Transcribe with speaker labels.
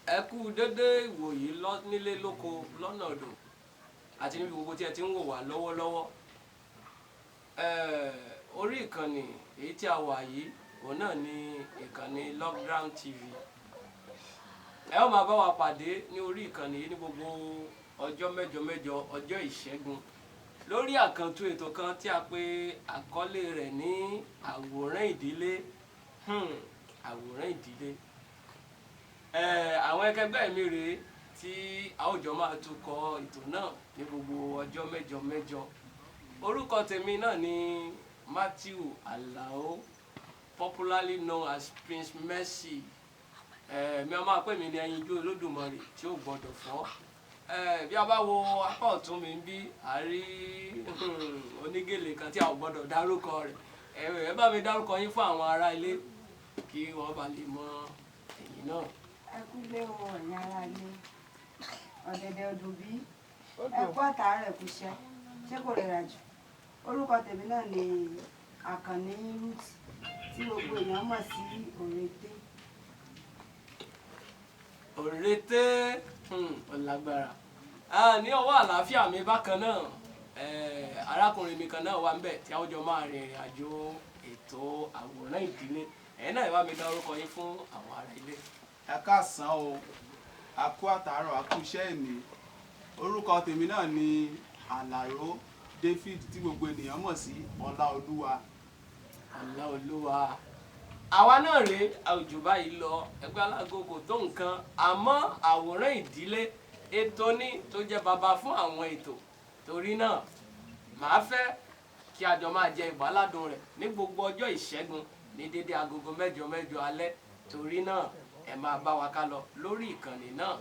Speaker 1: Ẹ kú dédé ìwòyí nílé lóko lọ́nà odò àti níbi gbogbo tí ẹ ti ń wò wá lọ́wọ́lọ́wọ́. Orí ìkànnì èyí tí a wà yìí òun náà ni ìkànnì Logdram TV. Ẹ ó máa bá wa pàdé ní orí ìkànnì yìí ní gbogbo ọjọ́ mẹ́jọ mẹ́jọ ọjọ́ ìṣẹ́gun lórí àkàntún ètò kan tí a pè àkọlé rẹ̀ ní àwòrán ìdílé. Àwòrán ìdílé. Àwọn ẹkẹgbẹ́ mi rèé tí a ó jọ máa tukọ̀ ètò náà ní gbogbo ọjọ́ mẹ́jọ mẹ́jọ. Orúkọ tèmi náà ni Mathew Alao, popularly known as Prince Mercy. Mi a máa pè mí ní ẹyinjú Olódùmarè tí ó gbọdọ̀ fọ́. Bí a bá wo apá ọ̀tún mi bí a rí onígèlè kan tí a ò gbọdọ̀ dárúkọ rẹ̀. Ẹ bá mi dárúkọ yín fún àwọn ará ilé kí wọ́n bá lè mọ ẹ̀yin náà.
Speaker 2: Ẹ kú lé o ẹ̀yin ará ilé, ọ̀dẹ̀dẹ̀ ọdún bí ẹ kú àtàárẹ̀ kú iṣẹ́, ṣé kò rẹra jù? Orúkọ tèmi náà ni Àkànní Ruth tí gbogbo èèyàn mọ̀ sí Òrèté.
Speaker 1: Òrèté ọ̀làgbàrà. Ní ọwọ́ àlàáfíà mi bákan náà, arákùnrin mi kan náà wà ńbẹ̀ tí a ó jọ máa rìnrìn àjò ètò àwòrán ìdílé. Ẹ̀yin náà ẹ bá mi dá orúkọ yín fún àwọn ará ilé.
Speaker 3: Ẹ káàsán o, a kú àtàárọ̀, a kú iṣẹ́ ìní. Orúkọ tèmi náà ni Alao David tí gbogbo ènìyàn mọ̀ sí Ọláolúwa.
Speaker 1: Ọláolúwa. Àwa náà rèé àwùjọ báyìí lọ ẹgbẹ́ alágo kò tó nǹkan àmọ́ àwòrán ìdílé ètò ní tó jẹ́ bàbá fún àwọn ètò. Torí náà màá fẹ́ kí a jọ máa jẹ ìgbáládùn rẹ̀ ní gbogbo ọjọ́ ìṣẹ́gun ní dédé agogo mẹ́jọ mẹ́jọ alẹ́. Torí náà ẹ máa bá wa ká lọ lórí ìkànnì náà.